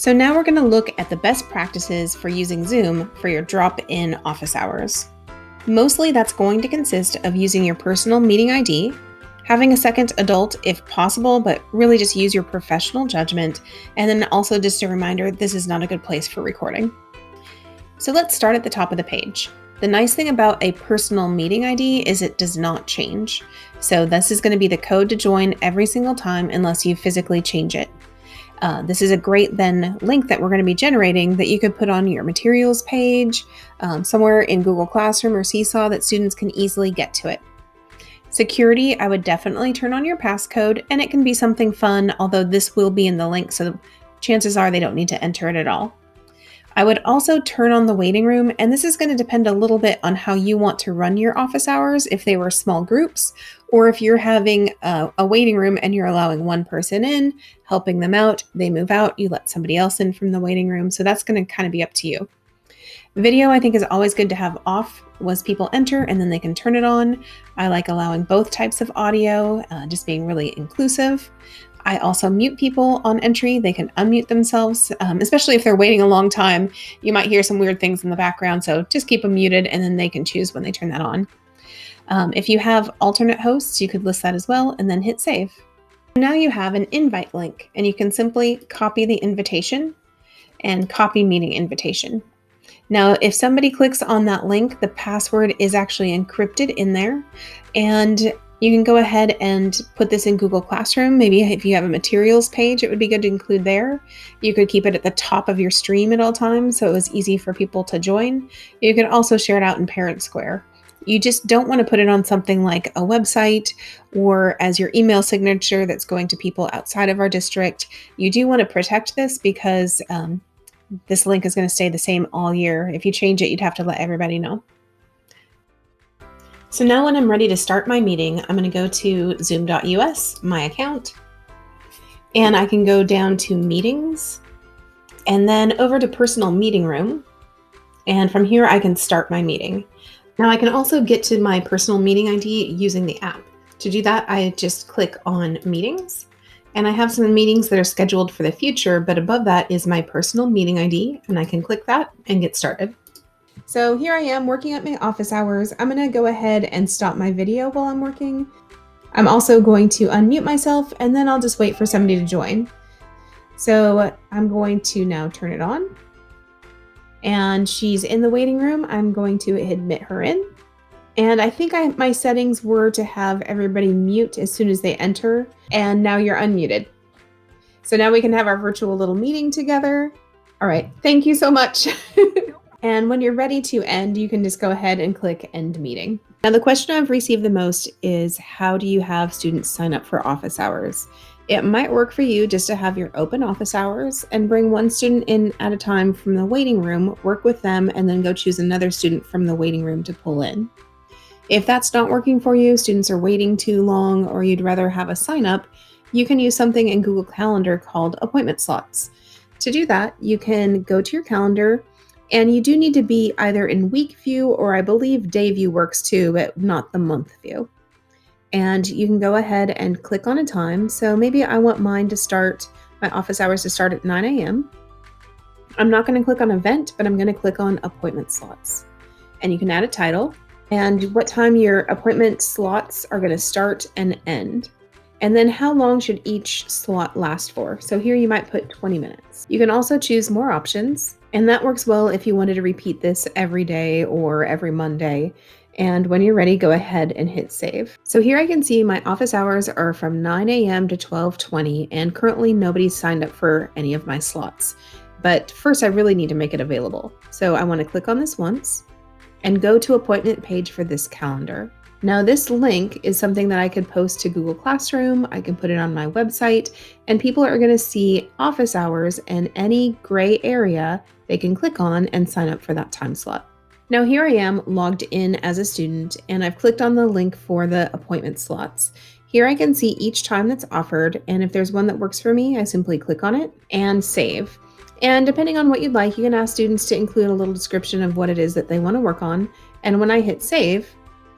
So now we're going to look at the best practices for using Zoom for your drop-in office hours. Mostly that's going to consist of using your personal meeting ID, having a second adult if possible, but really just use your professional judgment, and then also just a reminder, this is not a good place for recording. So let's start at the top of the page. The nice thing about a personal meeting ID is it does not change. So this is going to be the code to join every single time unless you physically change it. This is a great then link that we're going to be generating that you could put on your materials page, somewhere in Google Classroom or Seesaw that students can easily get to it. Security, I would definitely turn on your passcode, and it can be something fun, although this will be in the link, so chances are they don't need to enter it at all. I would also turn on the waiting room, and this is going to depend a little bit on how you want to run your office hours, if they were small groups, or if you're having a waiting room and you're allowing one person in, helping them out, they move out, you let somebody else in from the waiting room, so that's going to kind of be up to you. Video, I think, is always good to have off once people enter, and then they can turn it on. I like allowing both types of audio, just being really inclusive. I also mute people on entry. They can unmute themselves, especially if they're waiting a long time. You might hear some weird things in the background, so just keep them muted, and then they can choose when they turn that on. If you have alternate hosts, you could list that as well, and then hit save. Now you have an invite link, and you can simply copy the invitation and copy meeting invitation. Now, if somebody clicks on that link, the password is actually encrypted in there, and you can go ahead and put this in Google Classroom. Maybe if you have a materials page, it would be good to include there. You could keep it at the top of your stream at all times, so it was easy for people to join. You can also share it out in Parent Square. You just don't want to put it on something like a website or as your email signature that's going to people outside of our district. You do want to protect this because this link is going to stay the same all year. If you change it, you'd have to let everybody know. So now when I'm ready to start my meeting, I'm going to go to zoom.us, my account, and I can go down to meetings and then over to personal meeting room. And from here, I can start my meeting. Now I can also get to my personal meeting ID using the app. To do that, I just click on meetings, and I have some meetings that are scheduled for the future, but above that is my personal meeting ID, and I can click that and get started. So here I am working at my office hours. I'm going to go ahead and stop my video while I'm working. I'm also going to unmute myself, and then I'll just wait for somebody to join. So I'm going to now turn it on. And she's in the waiting room. I'm going to admit her in. And I think my settings were to have everybody mute as soon as they enter. And now you're unmuted. So now we can have our virtual little meeting together. All right, thank you so much. And when you're ready to end, you can just go ahead and click End Meeting. Now, the question I've received the most is, how do you have students sign up for office hours? It might work for you just to have your open office hours and bring one student in at a time from the waiting room, work with them, and then go choose another student from the waiting room to pull in. If that's not working for you, students are waiting too long, or you'd rather have a sign up, you can use something in Google Calendar called appointment slots. To do that, you can go to your calendar, and you do need to be either in week view, or I believe day view works too, but not the month view. And you can go ahead and click on a time. So maybe I want my office hours to start at 9 a.m. I'm not going to click on event, but I'm going to click on appointment slots. And you can add a title and what time your appointment slots are going to start and end. And then how long should each slot last for? So here you might put 20 minutes. You can also choose more options. And that works well if you wanted to repeat this every day or every Monday. And when you're ready, go ahead and hit save. So here I can see my office hours are from 9 a.m. to 12:20, and currently nobody's signed up for any of my slots. But first I really need to make it available. So I want to click on this once and go to appointment page for this calendar. Now this link is something that I could post to Google Classroom, I can put it on my website, and people are going to see office hours and any gray area they can click on and sign up for that time slot. Now here I am logged in as a student, and I've clicked on the link for the appointment slots. Here I can see each time that's offered, and if there's one that works for me, I simply click on it and save. And depending on what you'd like, you can ask students to include a little description of what it is that they want to work on, and when I hit save,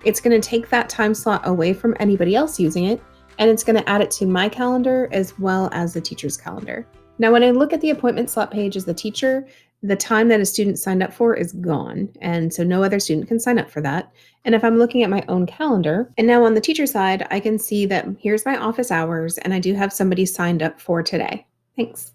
it's going to take that time slot away from anybody else using it, and it's going to add it to my calendar as well as the teacher's calendar. Now, when I look at the appointment slot page as the teacher, the time that a student signed up for is gone. And so no other student can sign up for that. And if I'm looking at my own calendar, and now on the teacher side, I can see that here's my office hours, and I do have somebody signed up for today. Thanks.